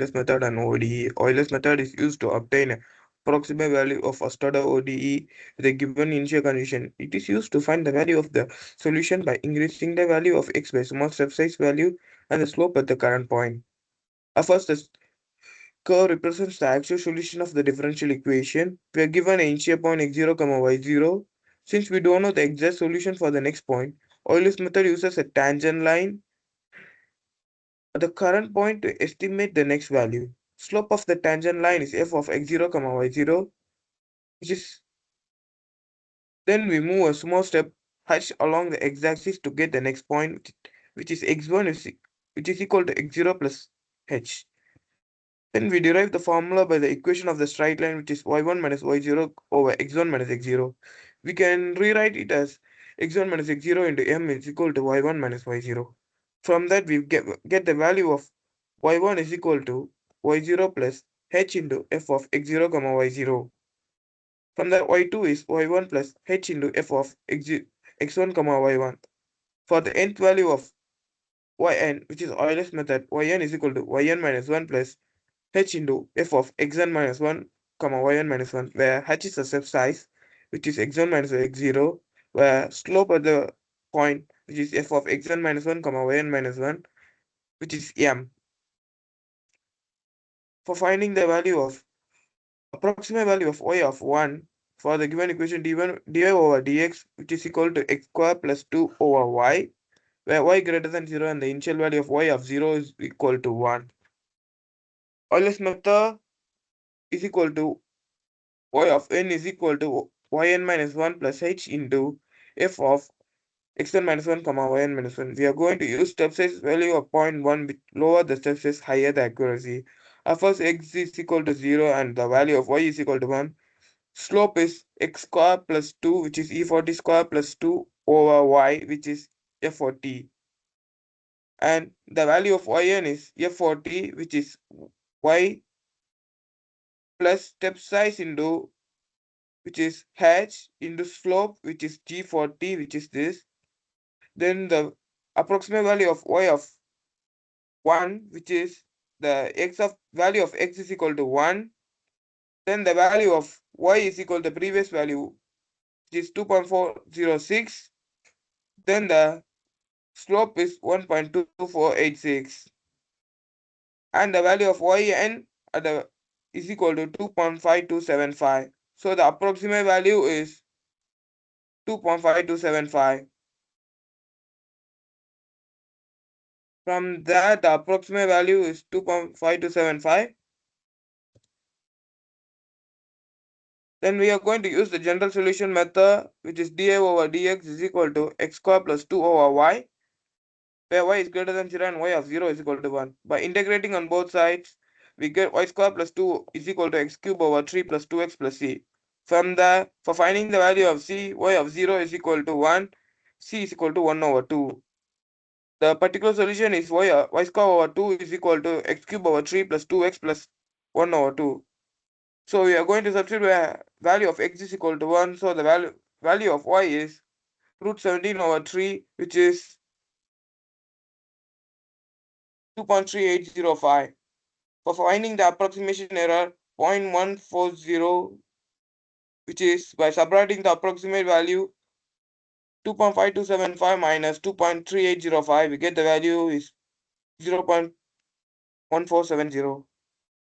Euler's method and ODE. Euler's method is used to obtain an approximate value of first order ODE with a given initial condition. It is used to find the value of the solution by increasing the value of x by small step size value and the slope at the current point. First, the curve represents the actual solution of the differential equation. We are given an initial point x0, y0. Since we don't know the exact solution for the next point, Euler's method uses a tangent line at the current point to estimate the next value. Slope of the tangent line is f of x0, y0, which is then we move a small step h along the x-axis to get the next point, which is x1 which is equal to x0 plus h. Then we derive the formula by the equation of the straight line, which is y1 minus y0 over x1 minus x0. We can rewrite it as x1 minus x0 into m is equal to y1 minus y0. From that, we get the value of y1 is equal to y0 plus h into f of x0, y0. From that, y2 is y1 plus h into f of x1, y1. For the nth value of yn, which is Euler's method, yn is equal to yn minus 1 plus h into f of xn minus 1, yn minus 1, where h is the step size, which is x1 minus x0, where slope at the point, which is f of xn minus 1, yn minus 1, which is m. For finding the value of approximate value of y of 1 for the given equation dy over dx, which is equal to x square plus 2 over y, where y greater than 0 and the initial value of y of 0 is equal to 1. Euler's method is equal to y of n is equal to yn minus 1 plus h into f of xn minus 1, yn minus 1. We are going to use step size value of 0.1, which lower the step size, higher the accuracy. First, x is equal to 0 and the value of y is equal to 1. Slope is x square plus 2, which is E40 square plus 2 over y, which is F40. And the value of yn is F40, which is y plus step size into, which is h, into slope, which is G40, which is this. Then the approximate value of y of 1, which is the value of x is equal to 1. Then the value of y is equal to the previous value, which is 2.406. Then the slope is 1.2486. And the value of yn is equal to 2.5275. So the approximate value is 2.5275. From that, the approximate value is 2.5275. Then we are going to use the general solution method, which is dy over dx is equal to x square plus 2 over y, where y is greater than 0 and y of 0 is equal to 1. By integrating on both sides, we get y square plus 2 is equal to x cube over 3 plus 2x plus c. From there, for finding the value of c, y of 0 is equal to 1, c is equal to 1 over 2. The particular solution is y square over 2 is equal to x cube over 3 plus 2x plus 1 over 2. So we are going to substitute where value of x is equal to 1. So the value of y is root 17 over 3, which is 2.3805. For finding the approximation error 0.140, which is by subtracting the approximate value 2.5275 minus 2.3805, we get the value is 0.1470.